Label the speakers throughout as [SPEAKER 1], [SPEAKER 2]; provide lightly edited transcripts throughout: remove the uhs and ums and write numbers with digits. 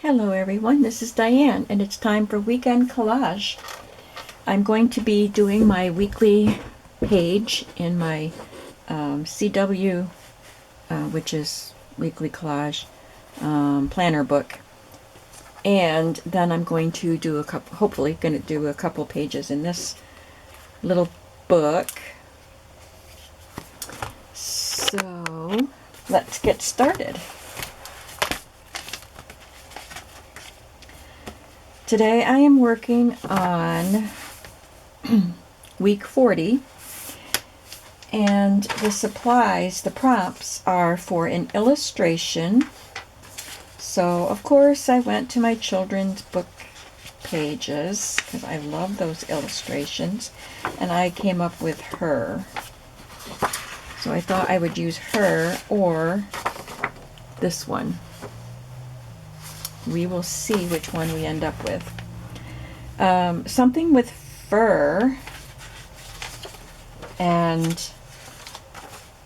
[SPEAKER 1] Hello everyone, this is Diane and it's time for Weekend Collage. I'm going to be doing my weekly page in my CW, which is Weekly Collage planner book. And then I'm going to do hopefully going to do a couple pages in this little book. So let's get started. Today I am working on week 40, and the supplies, the prompts, are for an illustration. So of course I went to my children's book pages because I love those illustrations, and I came up with her. So I thought I would use her or this one. We will see which one we end up with. Something with fur, and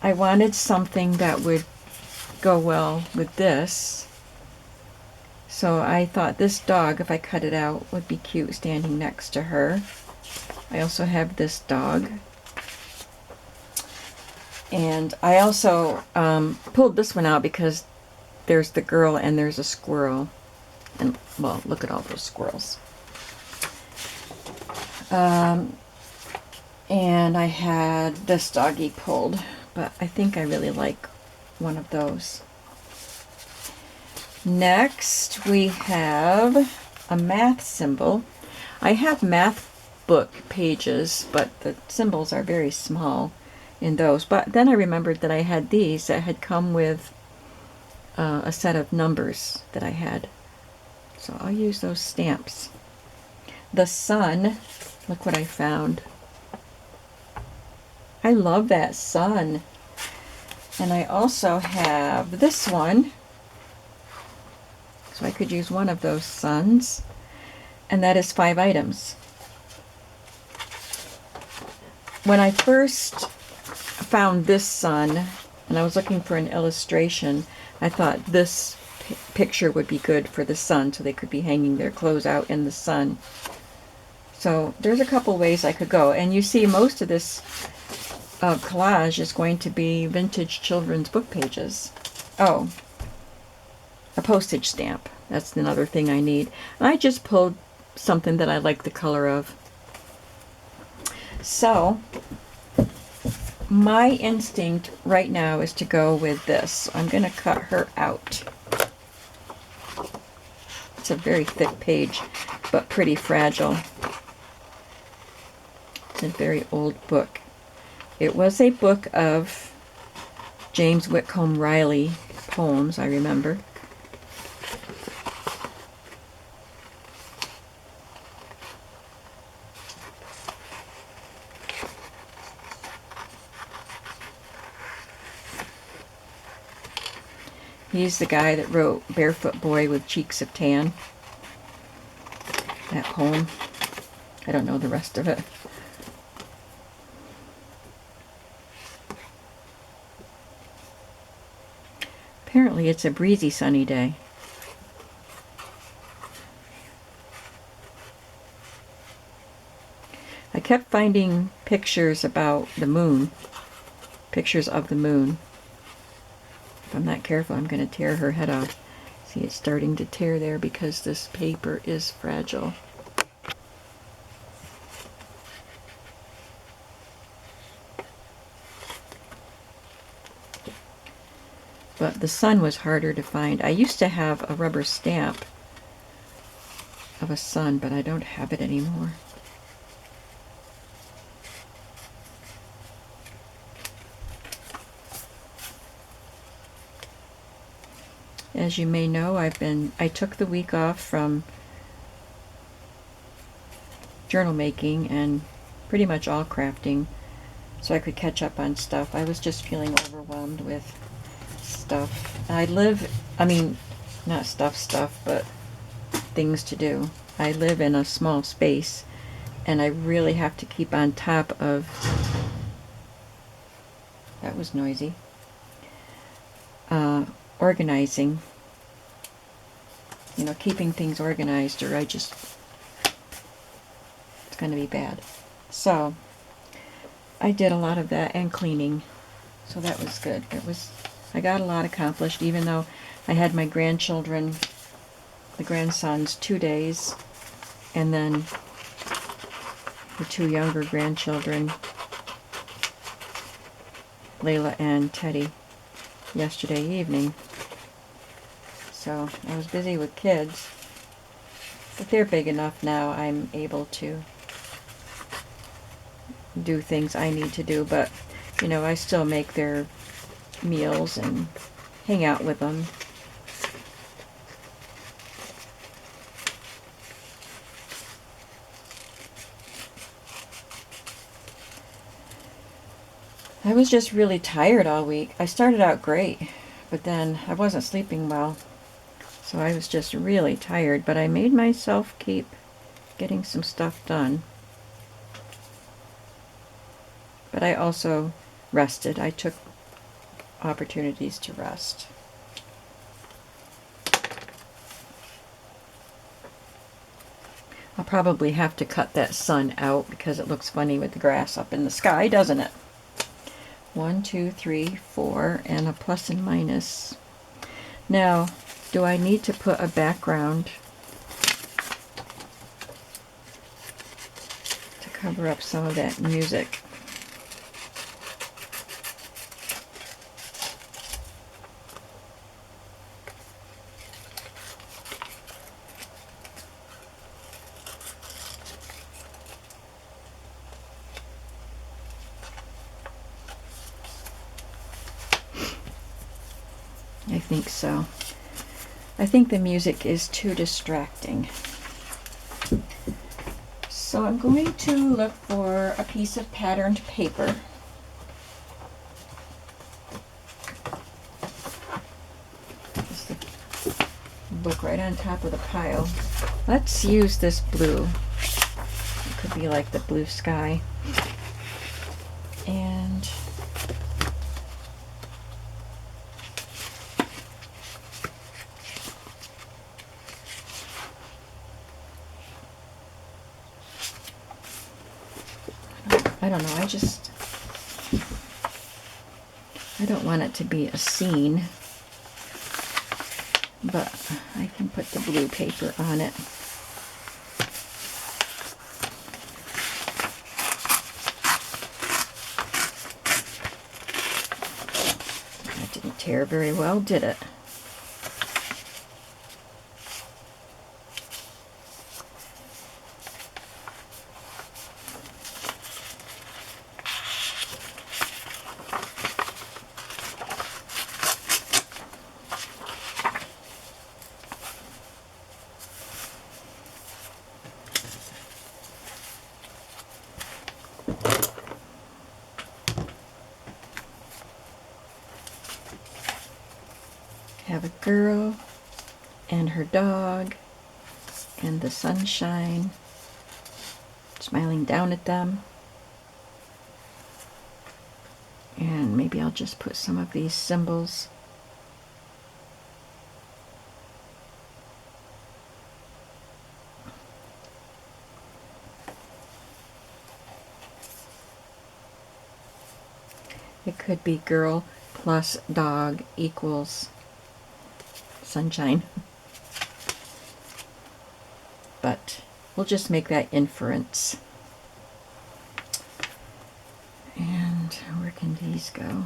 [SPEAKER 1] I wanted something that would go well with this. So I thought this dog, if I cut it out, would be cute standing next to her. I also have this dog. And I also pulled this one out because there's the girl and there's a squirrel. And, well, look at all those squirrels. And I had this doggy pulled, but I think I really like one of those. Next, we have a math symbol. I have math book pages, but the symbols are very small in those. But then I remembered that I had these that had come with a set of numbers that I had. So I'll use those stamps. The sun, look what I found. I love that sun. And I also have this one. So I could use one of those suns. And that is 5 items. When I first found this sun, and I was looking for an illustration, I thought this picture would be good for the sun, so they could be hanging their clothes out in the sun. So there's a couple ways I could go, and you see most of this collage is going to be vintage children's book pages. Oh, a postage stamp. That's another thing I need. I just pulled something that I like the color of. So my instinct right now is to go with this. So I'm going to cut her out. It's a very thick page, but pretty fragile. It's a very old book. It was a book of James Whitcomb Riley poems, I remember. He's the guy that wrote Barefoot Boy with Cheeks of Tan. That poem. I don't know the rest of it. Apparently it's a breezy sunny day. I kept finding pictures about the moon. Pictures of the moon. If I'm not careful, I'm going to tear her head off. See, it's starting to tear there because this paper is fragile. But the sun was harder to find. I used to have a rubber stamp of a sun, but I don't have it anymore. As you may know, I took the week off from journal making and pretty much all crafting so I could catch up on stuff. I was just feeling overwhelmed with stuff. Not stuff, but things to do. I live in a small space, and I really have to keep on top of... That was noisy. Organizing you know, keeping things organized, or it's going to be bad. So I did a lot of that and cleaning, so that was good. I got a lot accomplished, even though I had my grandchildren, the grandsons, 2 days, and then the 2 younger grandchildren, Layla and Teddy, yesterday evening. So I was busy with kids, but they're big enough now I'm able to do things I need to do, but you know, I still make their meals and hang out with them. I was just really tired all week. I started out great, but then I wasn't sleeping well, so I was just really tired, but I made myself keep getting some stuff done. But I also rested. I took opportunities to rest. I'll probably have to cut that sun out because it looks funny with the grass up in the sky, doesn't it? 1, 2, 3, 4, and a plus and minus. Now, do I need to put a background to cover up some of that music? I think so. I think the music is too distracting. So I'm going to look for a piece of patterned paper. Just the book right on top of the pile. Let's use this blue. It could be like the blue sky. And I don't know, I don't want it to be a scene, but I can put the blue paper on it. That didn't tear very well, did it? Have a girl and her dog and the sunshine smiling down at them. And maybe I'll just put some of these symbols. It could be girl plus dog equals sunshine. But we'll just make that inference. And where can these go?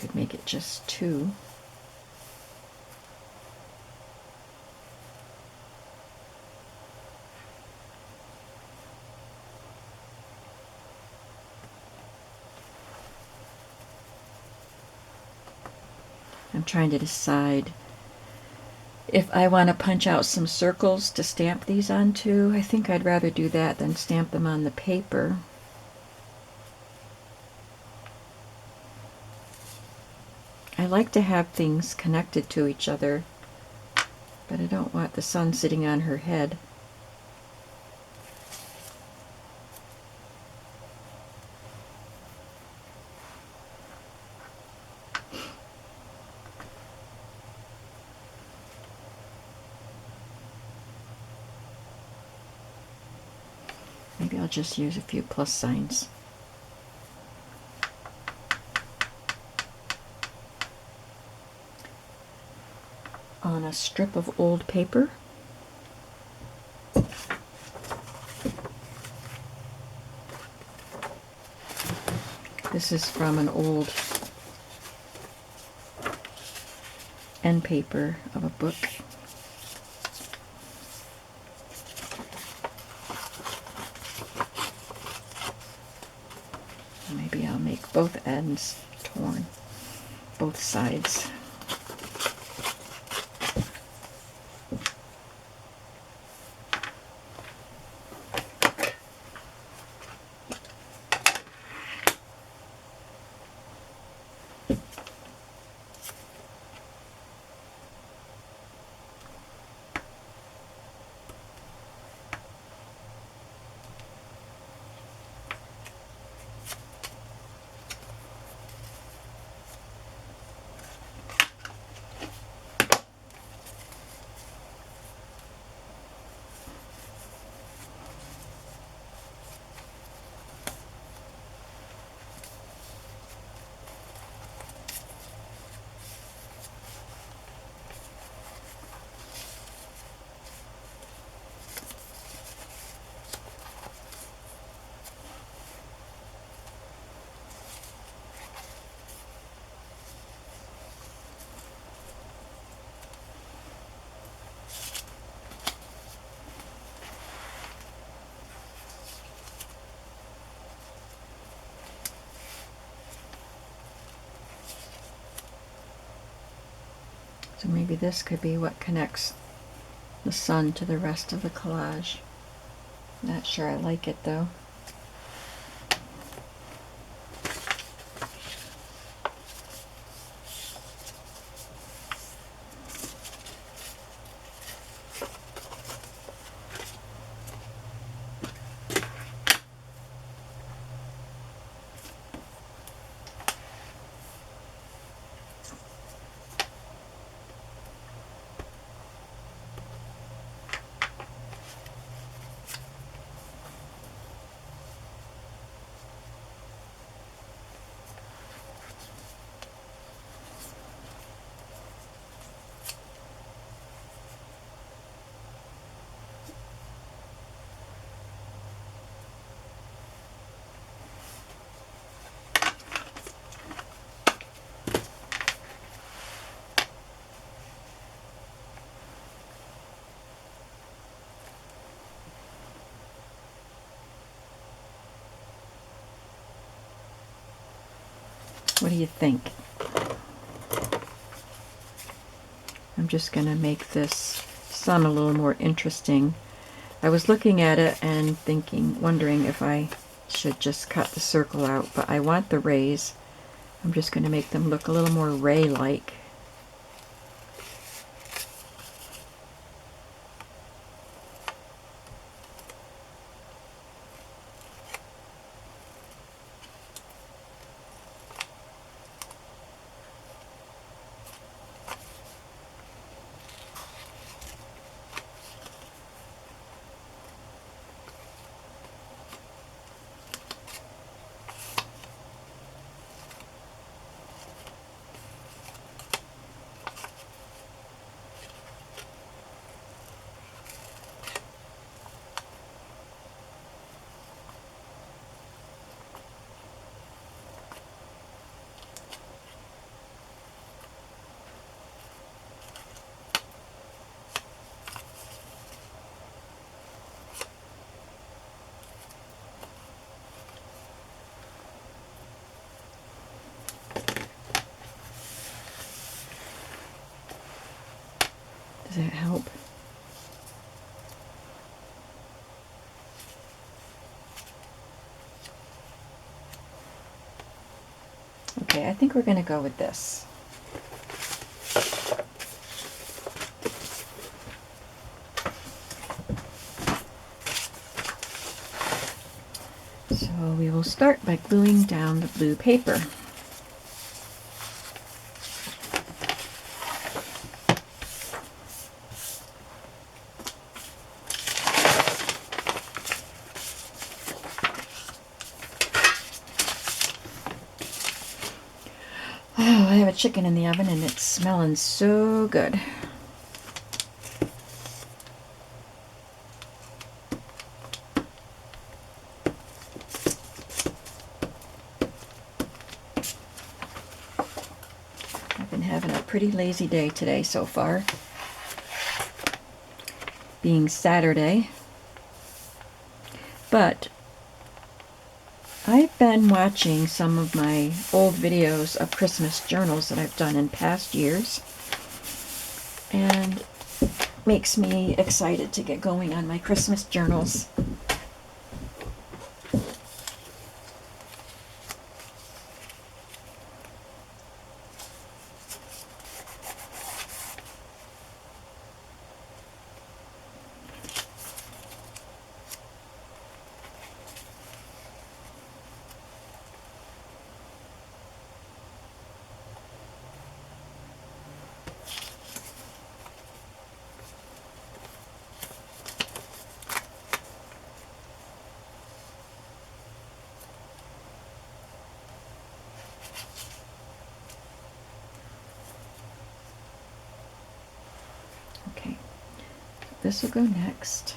[SPEAKER 1] Could make it just 2. I'm trying to decide if I want to punch out some circles to stamp these onto. I think I'd rather do that than stamp them on the paper. I like to have things connected to each other, but I don't want the sun sitting on her head. Maybe I'll just use a few plus signs. On a strip of old paper, this is from an old end paper of a book. Maybe I'll make both ends torn, both sides. So maybe this could be what connects the sun to the rest of the collage. Not sure I like it though. What do you think? I'm just going to make this sun a little more interesting. I was looking at it and thinking, wondering if I should just cut the circle out, but I want the rays. I'm just going to make them look a little more ray-like. Does that help? Okay, I think we're going to go with this. So we will start by gluing down the blue paper. chicken in the oven and it's smelling so good. I've been having a pretty lazy day today so far, being Saturday. But I've been watching some of my old videos of Christmas journals that I've done in past years, and makes me excited to get going on my Christmas journals. Okay, this will go next.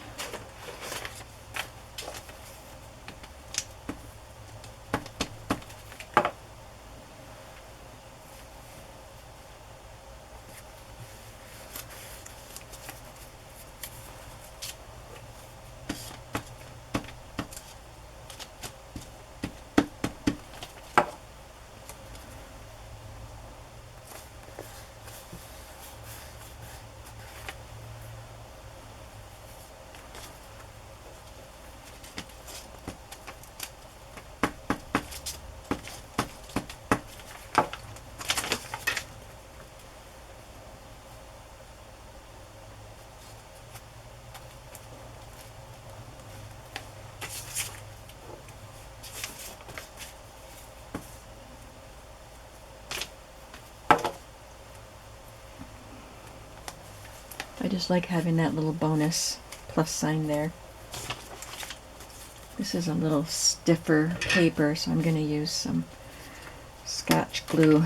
[SPEAKER 1] I just like having that little bonus plus sign there. This is a little stiffer paper, so I'm going to use some Scotch glue.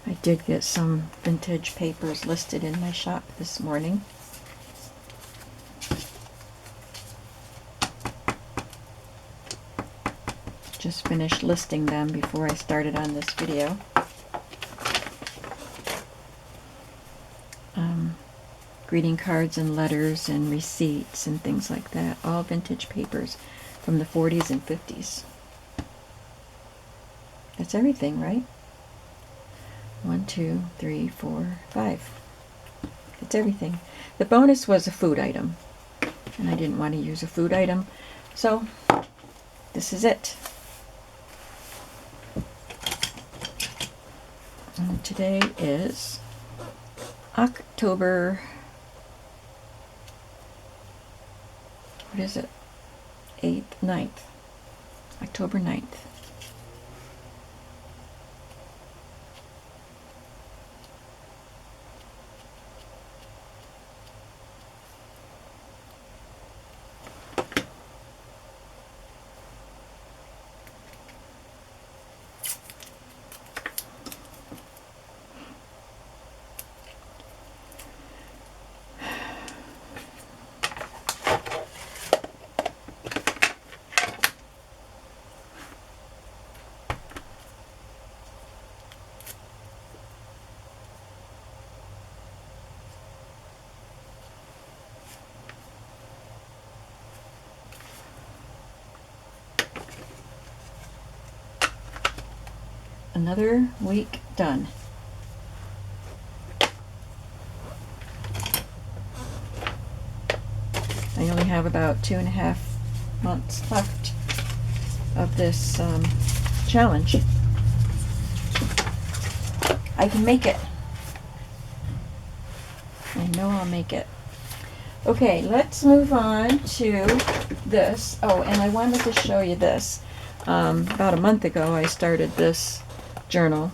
[SPEAKER 1] I did get some vintage papers listed in my shop this morning. Just finished listing them before I started on this video. Greeting cards and letters and receipts and things like that. All vintage papers from the 40s and 50s. That's everything, right? 1, 2, 3, 4, 5. It's everything. The bonus was a food item, and I didn't want to use a food item, so this is it. And today is October, what is it? 8th, 9th. October 9th. Another week done. I only have about 2.5 months left of this challenge. I can make it. I know I'll make it. Okay, let's move on to this. Oh, and I wanted to show you this. About a month ago, I started this journal,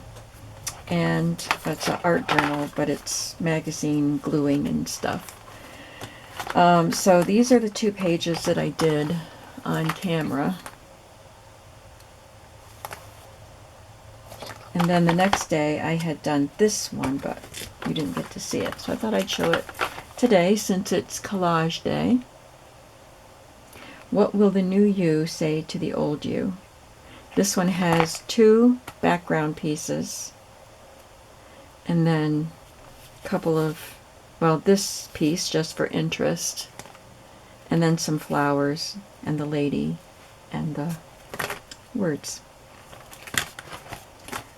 [SPEAKER 1] and it's an art journal, but it's magazine gluing and stuff. So these are the 2 pages that I did on camera. And then the next day I had done this one, but you didn't get to see it. So I thought I'd show it today since it's Collage Day. What will the new you say to the old you? This one has 2 background pieces and then a couple of, well, this piece just for interest, and then some flowers and the lady and the words.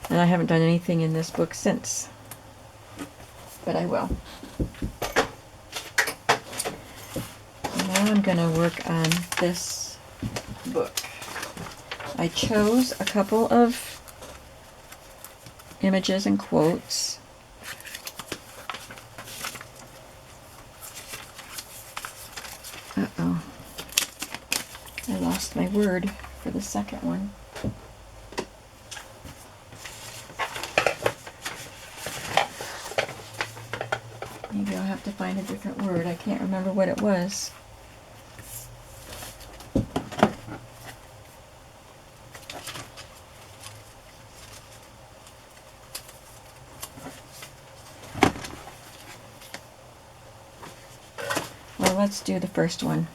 [SPEAKER 1] And I haven't done anything in this book since, but I will. Now I'm going to work on this book. I chose a couple of images and quotes. Uh-oh. I lost my word for the second one. Maybe I'll have to find a different word. I can't remember what it was. Well, let's do the first one.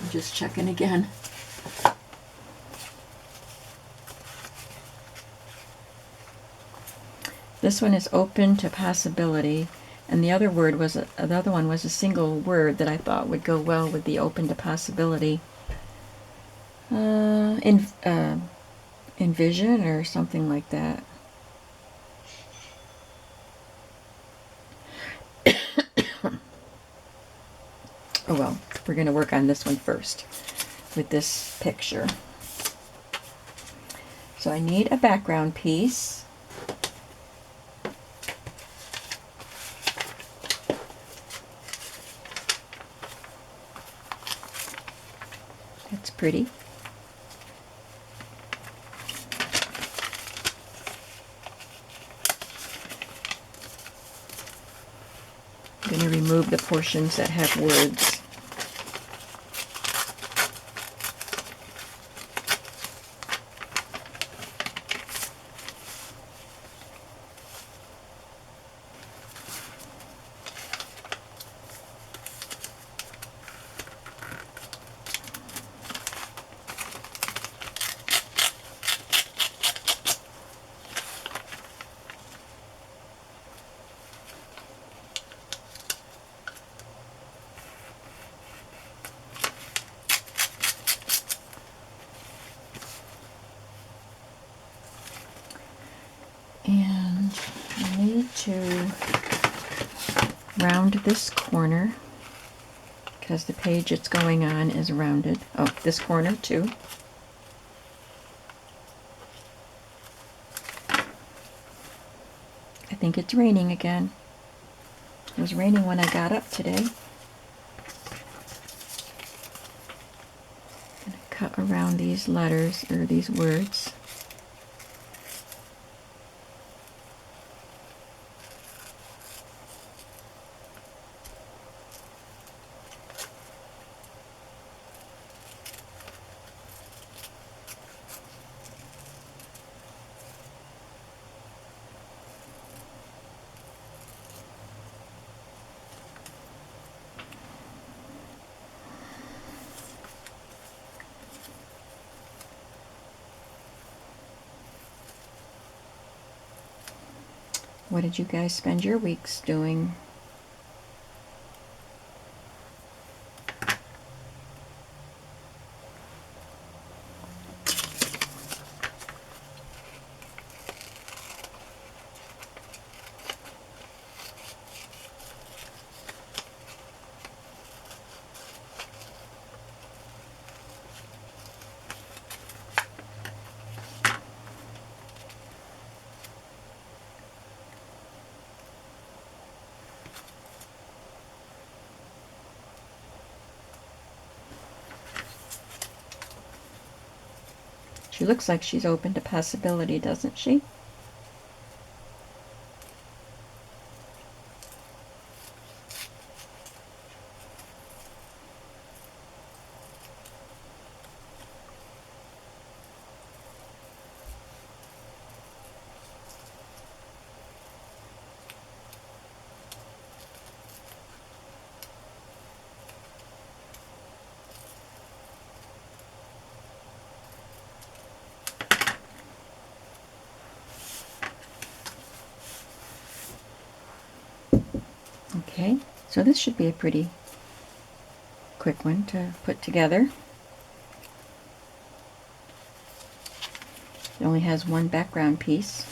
[SPEAKER 1] I'm just checking again. This one is open to possibility, and the other one was a single word that I thought would go well with the open to possibility. Envision or something like that. Oh well, we're going to work on this one first with this picture. So I need a background piece. That's pretty. I'm going to remove the portions that have words. And I need to round this corner because the page it's going on is rounded. Oh, this corner too. I think it's raining again. It was raining when I got up today. I'm going to cut around these letters, or these words. What did you guys spend your weeks doing? She looks like she's open to possibility, doesn't she? Okay, so this should be a pretty quick one to put together. It only has one background piece.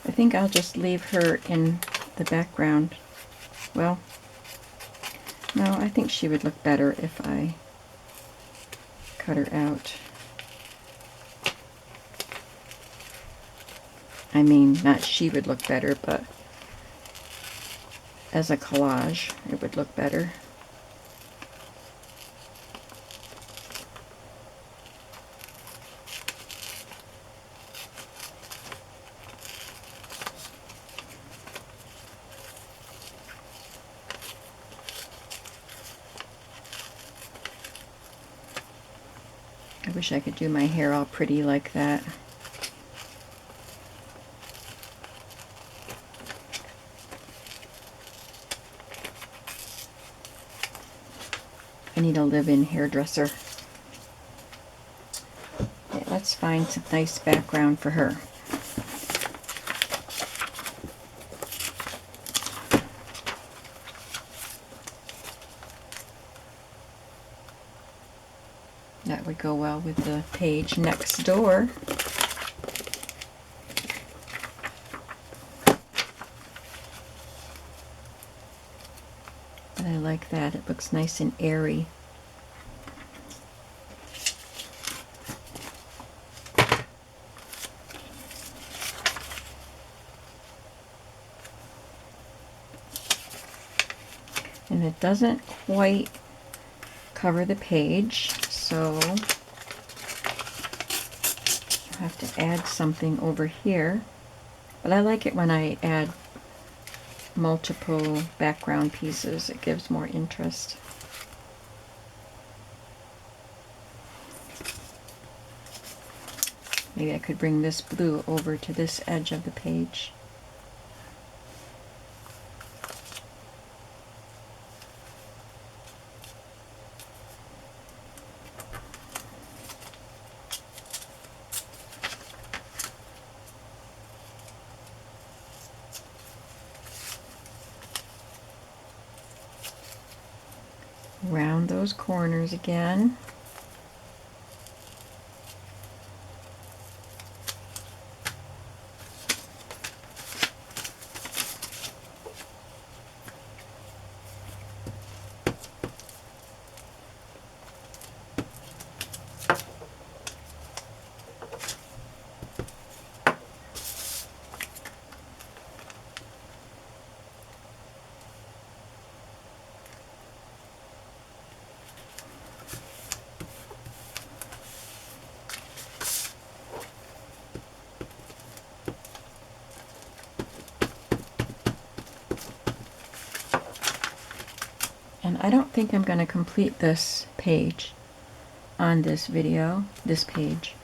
[SPEAKER 1] I think I'll just leave her in the background. Well, no, I think she would look better if I cut her out. I mean, not she would look better, but as a collage, it would look better. I wish I could do my hair all pretty like that. I need a live-in hairdresser. Okay, let's find some nice background for her. That would go well with the page next door. But I like that. It looks nice and airy. And it doesn't quite cover the page, so I'll have to add something over here. But I like it when I add multiple background pieces. It gives more interest. Maybe I could bring this blue over to this edge of the page. Round those corners again. And I don't think I'm going to complete this page on this page,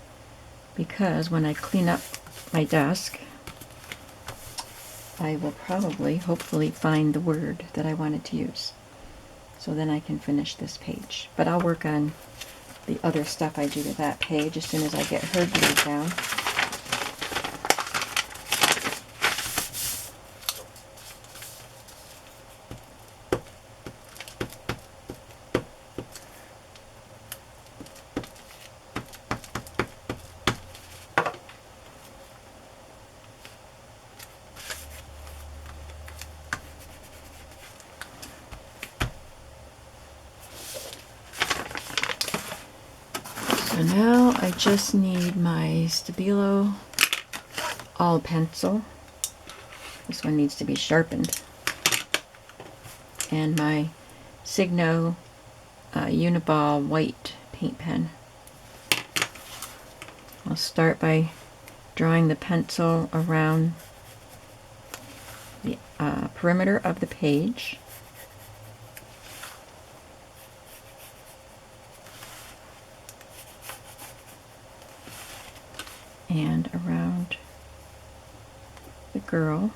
[SPEAKER 1] because when I clean up my desk, I will probably, hopefully, find the word that I wanted to use. So then I can finish this page. But I'll work on the other stuff I do to that page as soon as I get her glued down. So now I just need my Stabilo all pencil. This one needs to be sharpened. And my Signo Uniball white paint pen. I'll start by drawing the pencil around the perimeter of the page. And around the girl.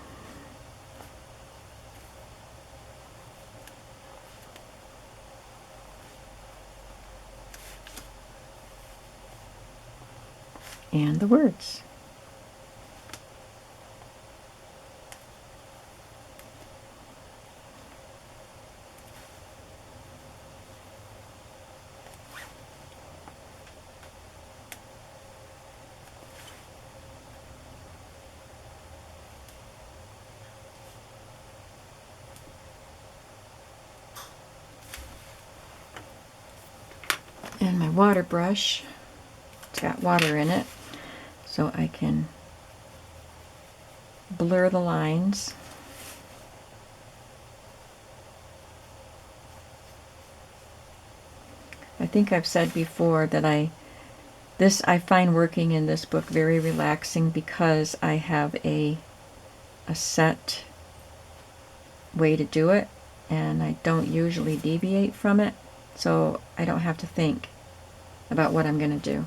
[SPEAKER 1] And the words. And my water brush, it's got water in it, so I can blur the lines. I think I've said before that I find working in this book very relaxing because I have a set way to do it, and I don't usually deviate from it, so I don't have to think about what I'm going to do.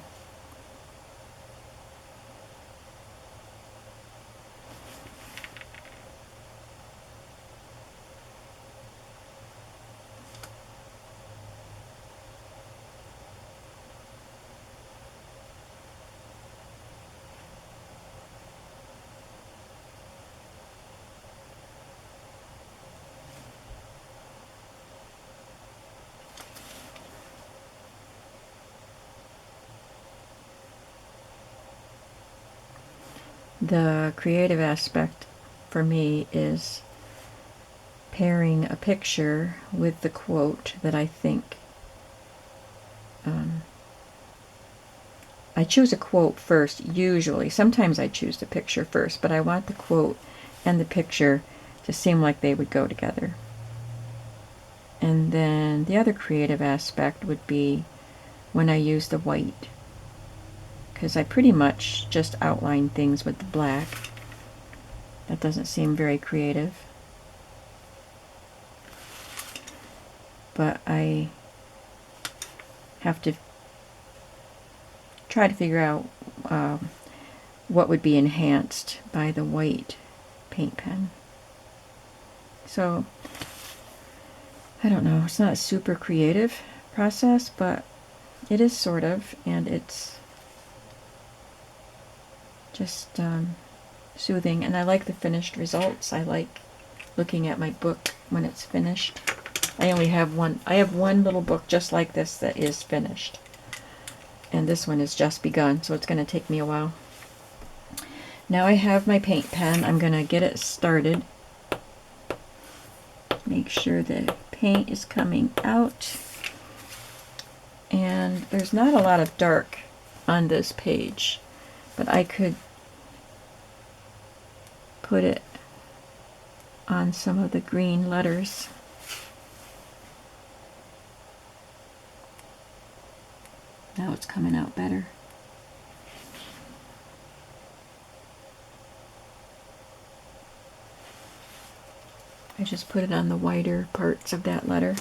[SPEAKER 1] The creative aspect for me is pairing a picture with the quote that I think. I choose a quote first, usually. Sometimes I choose the picture first, but I want the quote and the picture to seem like they would go together. And then the other creative aspect would be when I use the white, because I pretty much just outline things with the black. That doesn't seem very creative. But I have to try to figure out what would be enhanced by the white paint pen. So, I don't know, it's not a super creative process, but it is sort of, and it's just soothing, and I like the finished results. I like looking at my book when it's finished. I only have one. I have one little book just like this that is finished, and this one is just begun, so it's going to take me a while. Now I have my paint pen. I'm going to get it started. Make sure the paint is coming out, and there's not a lot of dark on this page, but I could put it on some of the green letters. Now it's coming out better. I just put it on the whiter parts of that letter.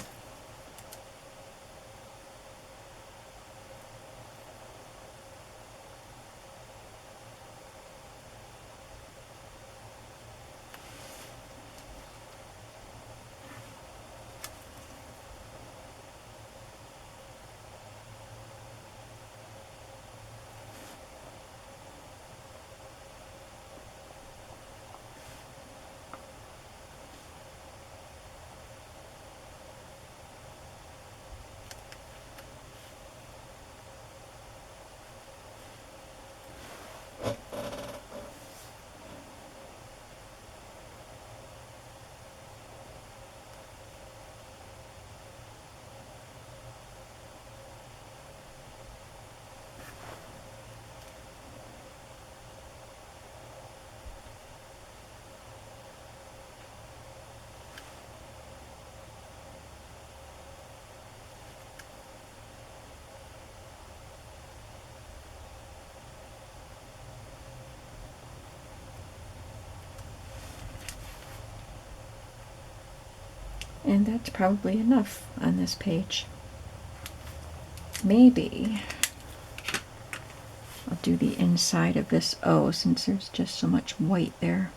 [SPEAKER 1] And that's probably enough on this page. Maybe I'll do the inside of this O since there's just so much white there.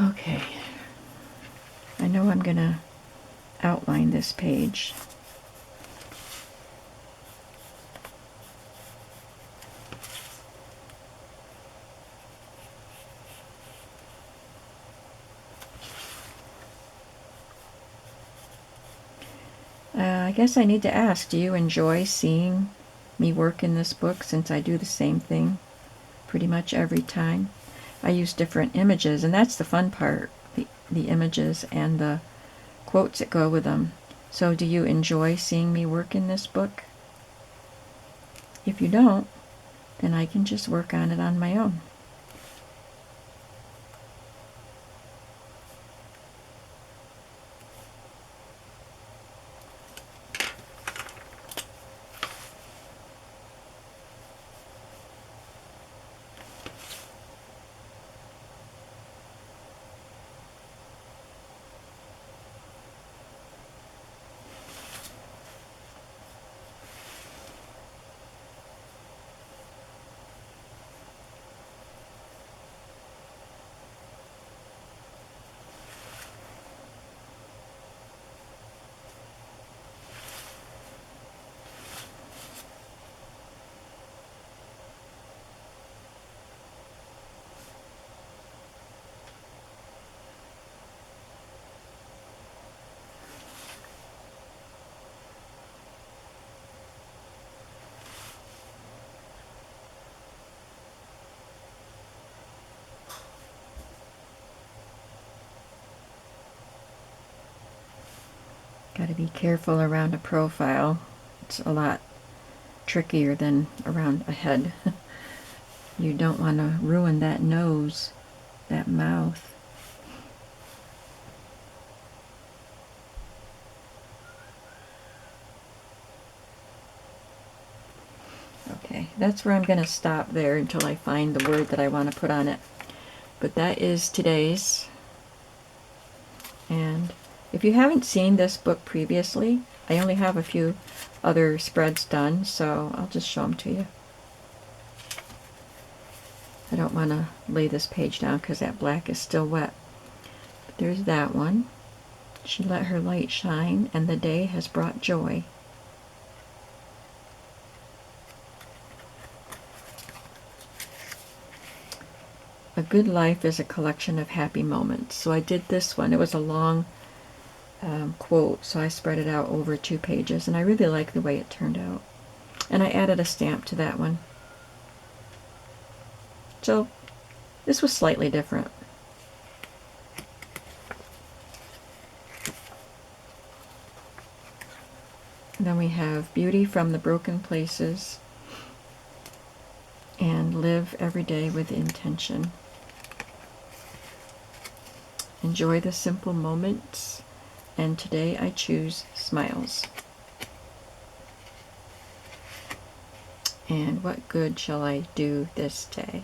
[SPEAKER 1] Okay, I know I'm gonna outline this page. I guess I need to ask, do you enjoy seeing me work in this book since I do the same thing pretty much every time? I use different images, and that's the fun part, the images and the quotes that go with them. So do you enjoy seeing me work in this book? If you don't, then I can just work on it on my own. Got to be careful around a profile. It's a lot trickier than around a head. You don't want to ruin that nose, that mouth. Okay, that's where I'm going to stop there until I find the word that I want to put on it. But that is today's. And if you haven't seen this book previously, I only have a few other spreads done, so I'll just show them to you. I don't want to lay this page down because that black is still wet. But there's that one. She let her light shine, and the day has brought joy. A good life is a collection of happy moments. So I did this one. It was a long quote, so I spread it out over 2 pages, and I really like the way it turned out. And I added a stamp to that one. So this was slightly different. And then we have beauty from the broken places and live every day with intention. Enjoy the simple moments, and today I choose smiles. And what good shall I do this day?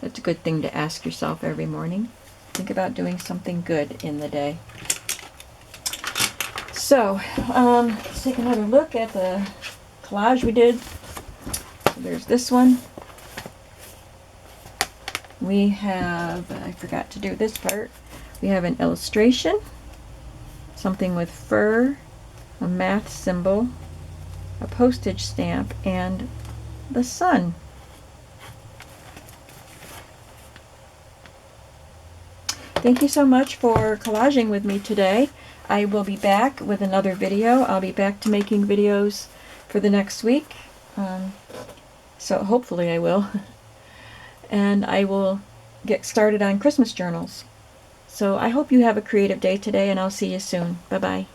[SPEAKER 1] That's a good thing to ask yourself every morning. Think about doing something good in the day. So, let's take another look at the collage we did. So there's this one. We have, I forgot to do this part, we have an illustration, something with fur, a math symbol, a postage stamp, and the sun. Thank you so much for collaging with me today. I will be back with another video. I'll be back to making videos for the next week. So hopefully I will. And I will get started on Christmas journals. So I hope you have a creative day today, and I'll see you soon. Bye-bye.